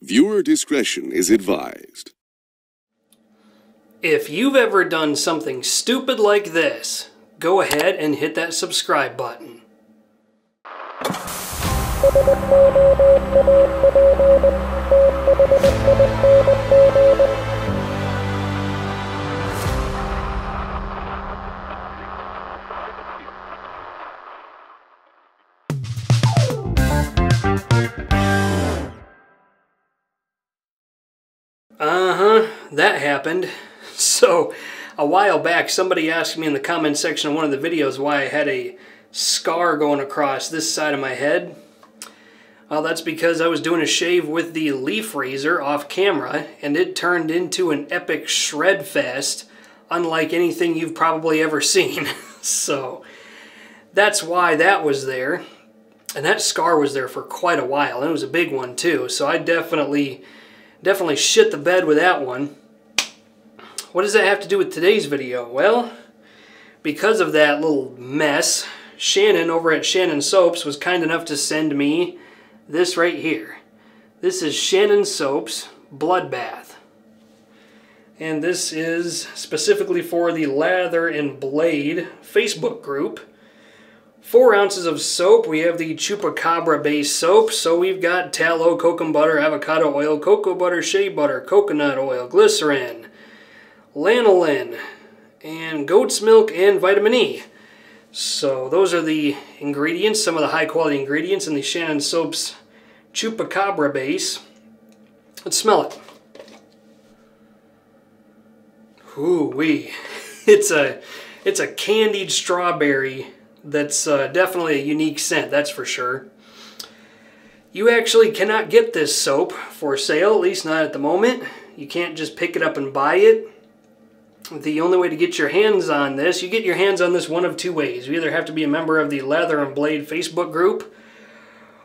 Viewer discretion is advised. If you've ever done something stupid like this, go ahead and hit that subscribe button. That happened. So, a while back, somebody asked me in the comment section of one of the videos why I had a scar going across this side of my head. Well, that's because I was doing a shave with the leaf razor off camera, and it turned into an epic shred fest, unlike anything you've probably ever seen. So, that's why that was there. And that scar was there for quite a while, and it was a big one too, so I definitely shit the bed with that one. What does that have to do with today's video? Well, because of that little mess, Shannon over at Shannon Soaps was kind enough to send me this right here. This is Shannon Soaps Bloodbath. And this is specifically for the Lather and Blade Facebook group. 4 ounces of soap. We have the Chupacabra base soap. So we've got tallow, cocoa butter, avocado oil, cocoa butter, shea butter, coconut oil, glycerin, lanolin, and goat's milk, and vitamin E. So those are the ingredients, some of the high quality ingredients in the Shannon Soaps Chupacabra base. Let's smell it. Ooh-wee. It's a candied strawberry that's definitely a unique scent, that's for sure. You actually cannot get this soap for sale, at least not at the moment. You can't just pick it up and buy it. The only way to get your hands on this, you get your hands on this one of 2 ways. You either have to be a member of the Lather and Blade Facebook group,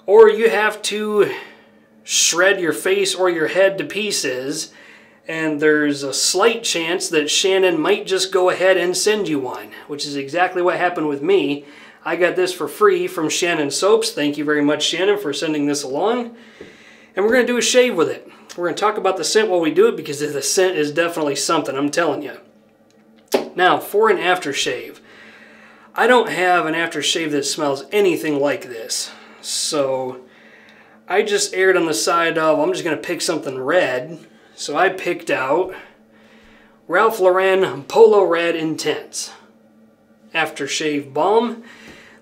or you have to shred your face or your head to pieces, and there's a slight chance that Shannon might just go ahead and send you one, which is exactly what happened with me. I got this for free from Shannon Soaps. Thank you very much, Shannon, for sending this along. And we're going to do a shave with it. We're going to talk about the scent while we do it, because the scent is definitely something, I'm telling you. Now, for an aftershave. I don't have an aftershave that smells anything like this. So, I just erred on the side of, I'm just going to pick something red. So I picked out Ralph Lauren Polo Red Intense Aftershave Balm.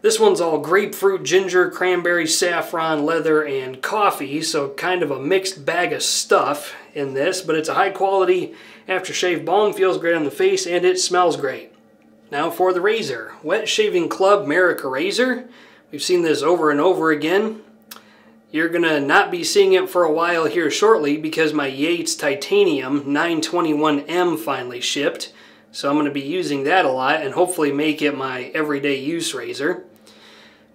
This one's all grapefruit, ginger, cranberry, saffron, leather, and coffee. So kind of a mixed bag of stuff in this. But it's a high quality aftershave balm. Feels great on the face and it smells great. Now for the razor. Wet Shaving Club Merica razor. We've seen this over and over again. You're going to not be seeing it for a while here shortly because my Yates Titanium 921M finally shipped. So I'm going to be using that a lot and hopefully make it my everyday use razor.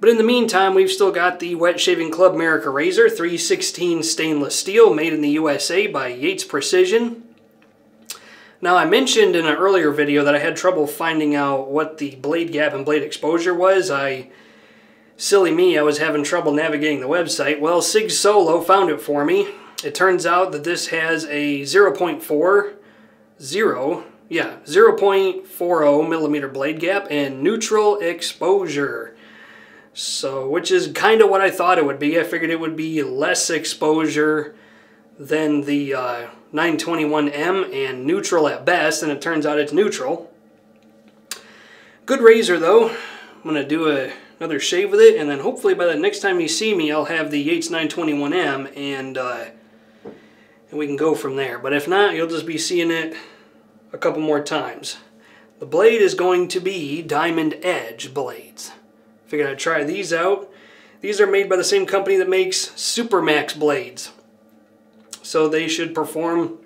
But in the meantime, we've still got the Wet Shaving Club Merica razor, 316 stainless steel, made in the USA by Yates Precision. Now I mentioned in an earlier video that I had trouble finding out what the blade gap and blade exposure was. Silly me, I was having trouble navigating the website. Well, Sig Solo found it for me. It turns out that this has a 0.40 millimeter blade gap and neutral exposure. So, which is kind of what I thought it would be. I figured it would be less exposure than the 921M and neutral at best, and it turns out it's neutral. Good razor though. I'm going to do another shave with it, and then hopefully by the next time you see me, I'll have the Yates 921M, and we can go from there. But if not, you'll just be seeing it a couple more times. The blade is going to be Diamond Edge blades. Figured I'd try these out. These are made by the same company that makes Supermax blades. So they should perform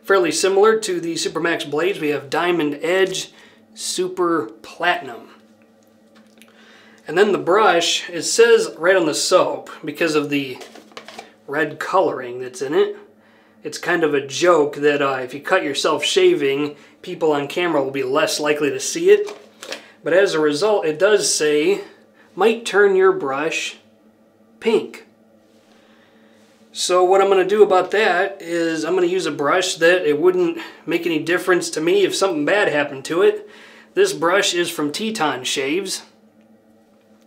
fairly similar to the Supermax blades. We have Diamond Edge Super Platinum. And then the brush, it says right on the soap, because of the red coloring that's in it, it's kind of a joke that if you cut yourself shaving, people on camera will be less likely to see it. But as a result, it does say, might turn your brush pink. So what I'm going to do about that is I'm going to use a brush that it wouldn't make any difference to me if something bad happened to it. This brush is from Teton Shaves.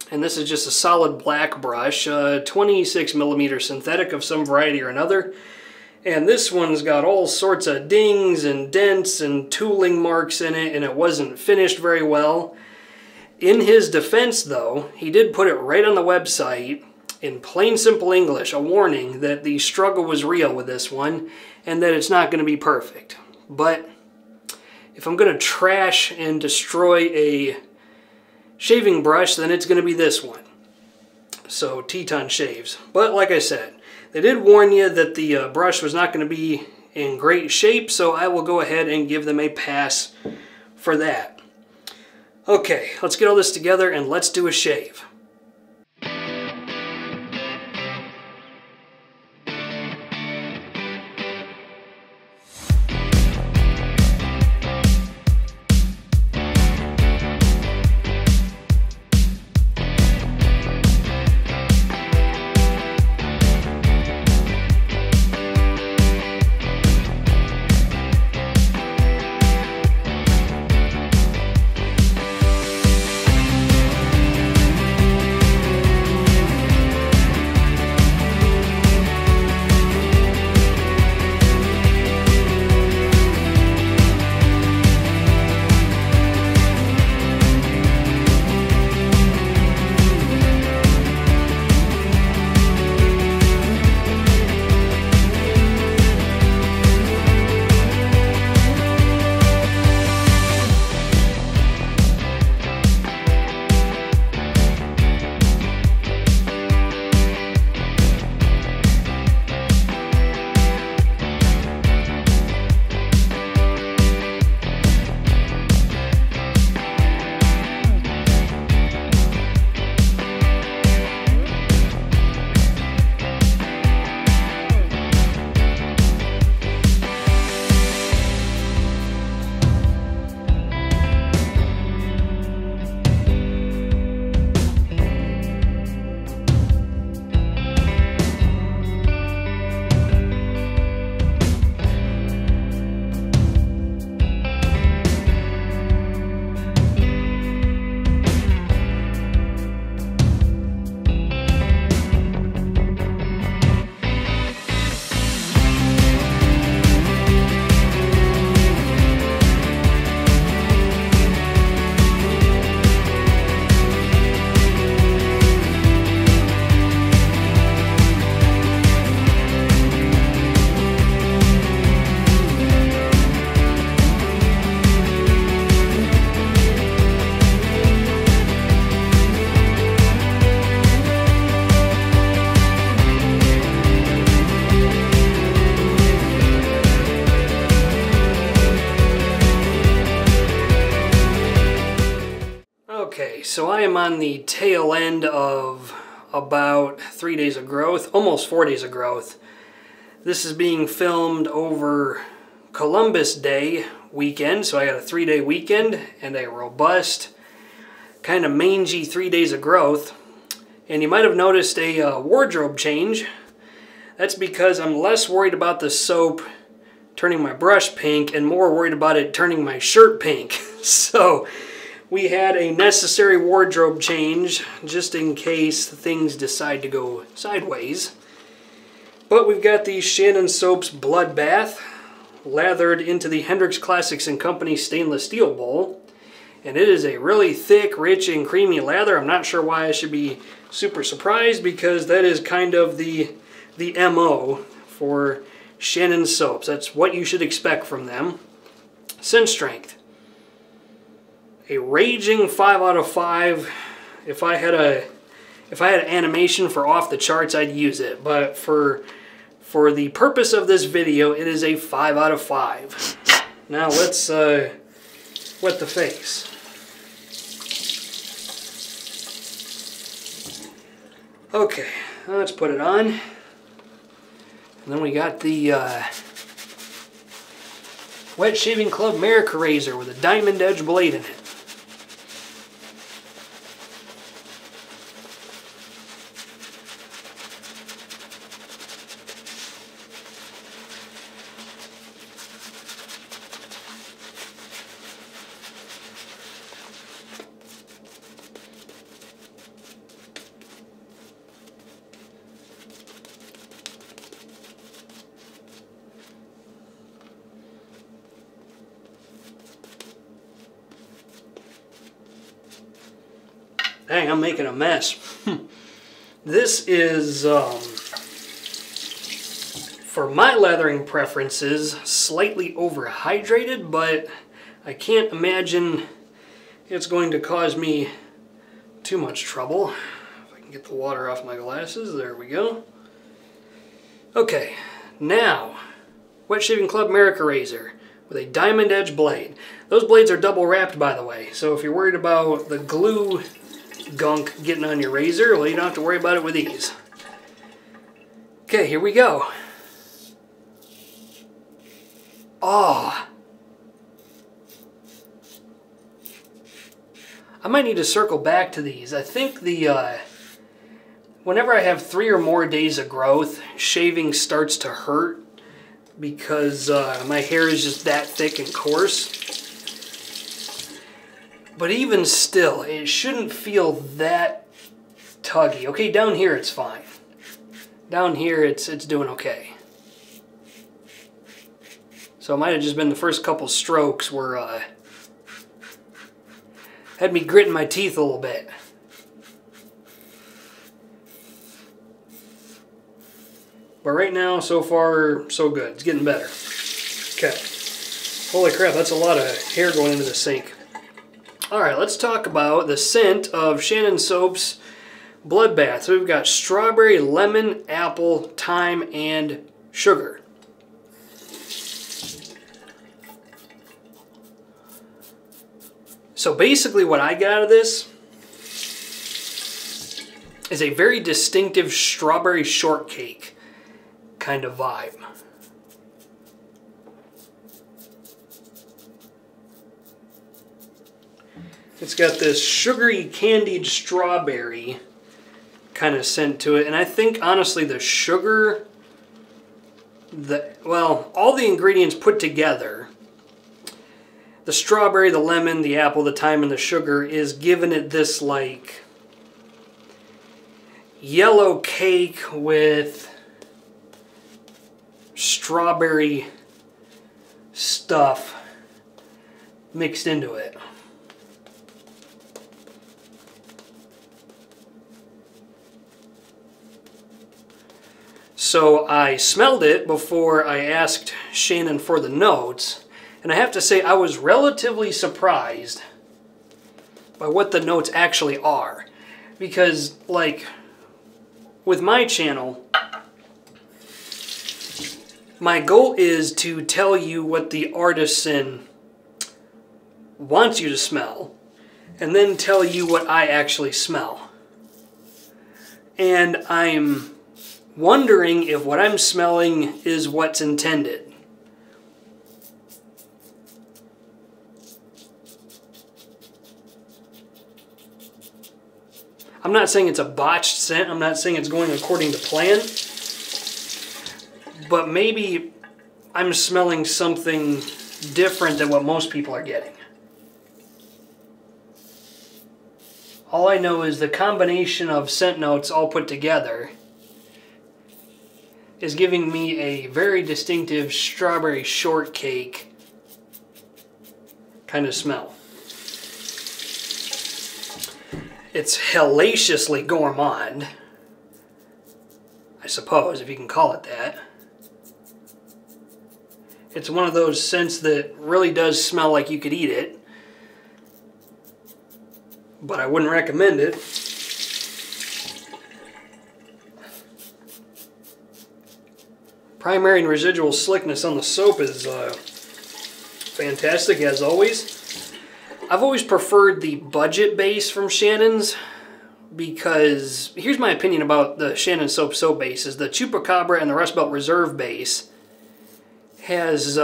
And this is just a solid black brush, 26mm synthetic of some variety or another. And this one's got all sorts of dings and dents and tooling marks in it, and it wasn't finished very well. In his defense, though, he did put it right on the website in plain simple English, a warning that the struggle was real with this one and that it's not going to be perfect. But if I'm going to trash and destroy a shaving brush, then it's going to be this one. So Teton Shaves. But like I said, they did warn you that the brush was not going to be in great shape, so I will go ahead and give them a pass for that. Okay, let's get all this together and let's do a shave. Okay, so I am on the tail end of about 3 days of growth, almost 4 days of growth. This is being filmed over Columbus Day weekend, so I got a 3-day weekend and a robust, kind of mangy 3 days of growth. And you might have noticed a wardrobe change. That's because I'm less worried about the soap turning my brush pink and more worried about it turning my shirt pink. So we had a necessary wardrobe change just in case things decide to go sideways. But we've got the Shannon soap's Bloodbath lathered into the Hendrix Classics & Company stainless steel bowl. And it is a really thick, rich, and creamy lather. I'm not sure why I should be super surprised, because that is kind of the MO for Shannon soaps. That's what you should expect from them. Scent strength. A raging 5 out of 5. If I had an animation for off the charts, I'd use it. But for the purpose of this video, it is a 5 out of 5. Now let's wet the face. Okay, let's put it on. And then we got the Wet Shaving Club Merica razor with a diamond edge blade in it. Dang, I'm making a mess. This is, for my lathering preferences, slightly overhydrated, but I can't imagine it's going to cause me too much trouble. If I can get the water off my glasses, there we go. Okay, now, Wet Shaving Club Merica razor with a diamond edge blade. Those blades are double wrapped, by the way, so if you're worried about the glue gunk getting on your razor, well, you don't have to worry about it with these. Okay, here we go. Oh, I might need to circle back to these. I think whenever I have 3 or more days of growth, shaving starts to hurt because my hair is just that thick and coarse. But even still, it shouldn't feel that tuggy. Okay, down here it's fine. Down here it's doing okay. So it might have just been the first couple strokes where had me gritting my teeth a little bit. But right now, so far, so good. It's getting better. Okay. Holy crap, that's a lot of hair going into the sink. Alright, let's talk about the scent of Shannon Soap's Bloodbath. So we've got strawberry, lemon, apple, thyme, and sugar. So basically what I got out of this is a very distinctive strawberry shortcake kind of vibe. It's got this sugary candied strawberry kind of scent to it, and I think honestly the sugar, well, all the ingredients put together, the strawberry, the lemon, the apple, the thyme, and the sugar is giving it this like yellow cake with strawberry stuff mixed into it. So I smelled it before I asked Shannon for the notes, and I have to say I was relatively surprised by what the notes actually are. Because, like, with my channel, my goal is to tell you what the artisan wants you to smell, and then tell you what I actually smell. And I'm wondering if what I'm smelling is what's intended. I'm not saying it's a botched scent. I'm not saying it's going according to plan. But maybe I'm smelling something different than what most people are getting. All I know is the combination of scent notes all put together is giving me a very distinctive strawberry shortcake kind of smell. It's hellaciously gourmand, I suppose, if you can call it that. It's one of those scents that really does smell like you could eat it, but I wouldn't recommend it. Primary and residual slickness on the soap is fantastic, as always. I've always preferred the budget base from Shannon's because, here's my opinion about the Shannon soap bases. The Chupacabra and the Rust Belt Reserve base has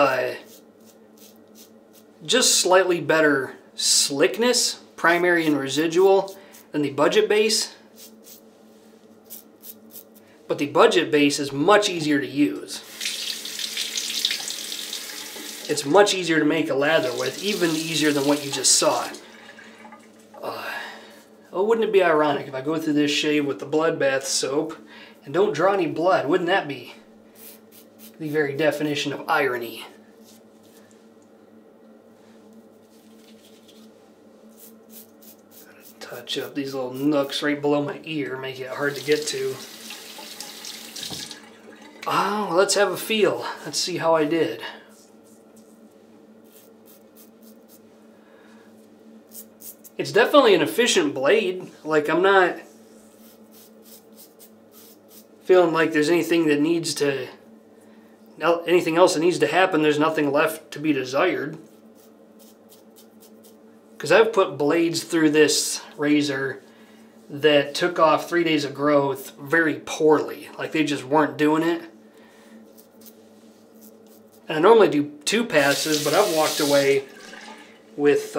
just slightly better slickness, primary and residual, than the budget base. But the budget base is much easier to use. It's much easier to make a lather with, even easier than what you just saw. Oh, wouldn't it be ironic if I go through this shave with the Bloodbath soap and don't draw any blood? Wouldn't that be the very definition of irony? touch up these little nooks right below my ear, make it hard to get to. Oh, let's have a feel. Let's see how I did. It's definitely an efficient blade. Like, I'm not feeling like there's anything that needs to, anything else that needs to happen. There's nothing left to be desired. Because I've put blades through this razor that took off 3 days of growth very poorly. Like, they just weren't doing it. And I normally do 2 passes, but I've walked away with,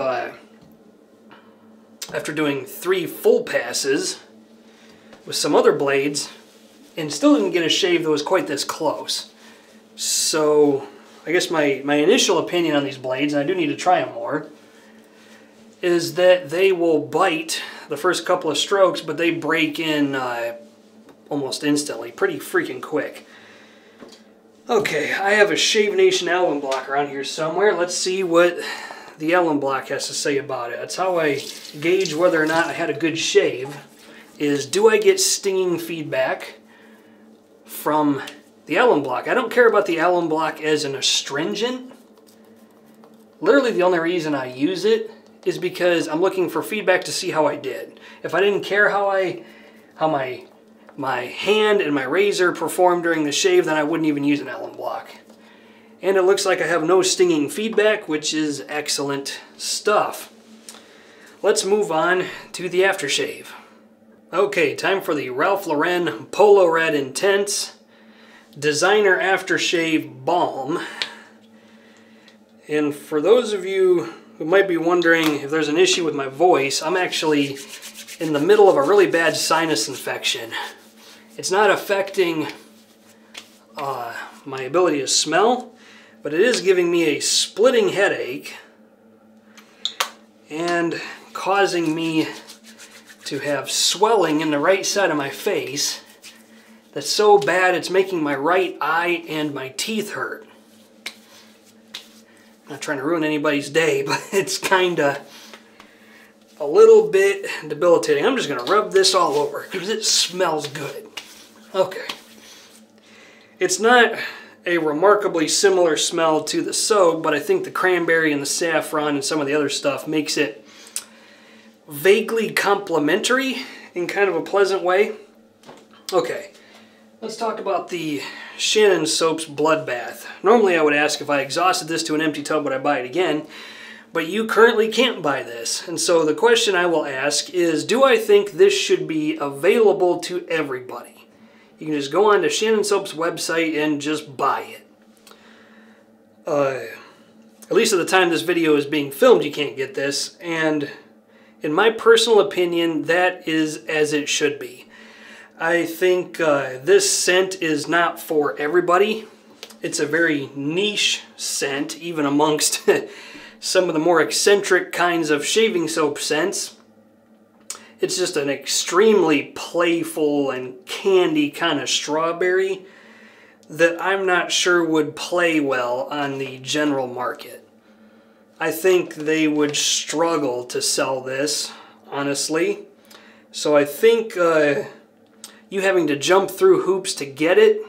after doing 3 full passes with some other blades, and still didn't get a shave that was quite this close. So, I guess my initial opinion on these blades, and I do need to try them more, is that they will bite the first couple of strokes, but they break in almost instantly, pretty freaking quick. Okay, I have a Shave Nation alum block around here somewhere. Let's see what the alum block has to say about it. That's how I gauge whether or not I had a good shave, is do I get stinging feedback from the alum block. I don't care about the alum block as an astringent. Literally the only reason I use it is because I'm looking for feedback to see how I did. If I didn't care how my hand and my razor performed during the shave, then I wouldn't even use an alum block. And it looks like I have no stinging feedback, which is excellent stuff. Let's move on to the aftershave. Okay, time for the Ralph Lauren Polo Red Intense Designer Aftershave Balm. And for those of you who might be wondering if there's an issue with my voice, I'm actually in the middle of a really bad sinus infection. It's not affecting my ability to smell, but it is giving me a splitting headache and causing me to have swelling in the right side of my face that's so bad it's making my right eye and my teeth hurt. I'm not trying to ruin anybody's day, but it's kinda a little bit debilitating. I'm just gonna rub this all over because it smells good. Okay. It's not a remarkably similar smell to the soap, but I think the cranberry and the saffron and some of the other stuff makes it vaguely complimentary in kind of a pleasant way. Okay, let's talk about the Shannon Soap's Bloodbath. Normally I would ask if I exhausted this to an empty tub, would I buy it again? But you currently can't buy this. And so the question I will ask is, do I think this should be available to everybody? You can just go on to Shannon Soap's website and just buy it. At least at the time this video is being filmed, you can't get this. And in my personal opinion, that is as it should be. I think this scent is not for everybody. It's a very niche scent, even amongst some of the more eccentric kinds of shaving soap scents. It's just an extremely playful and candy kind of strawberry that I'm not sure would play well on the general market. I think they would struggle to sell this, honestly. So I think you having to jump through hoops to get it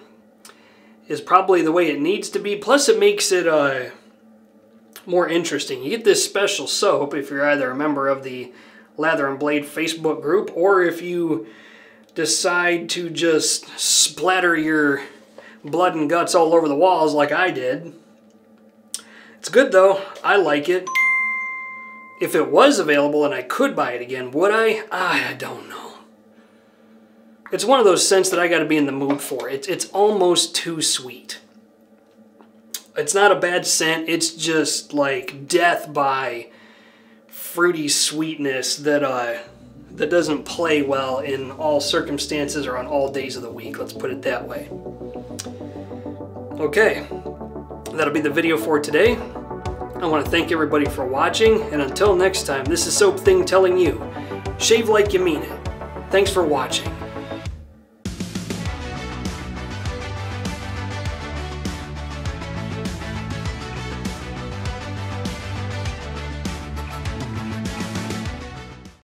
is probably the way it needs to be. Plus it makes it more interesting. You get this special soap if you're either a member of the Lather and Blade Facebook group, or if you decide to just splatter your blood and guts all over the walls like I did. It's good though. I like it. If it was available and I could buy it again, would I? I don't know. It's one of those scents that I got to be in the mood for. It's almost too sweet. It's not a bad scent. It's just like death by fruity sweetness that doesn't play well in all circumstances or on all days of the week. Let's put it that way. Okay, that'll be the video for today. I want to thank everybody for watching, and until next time, this is Soap Thing telling you, shave like you mean it. Thanks for watching.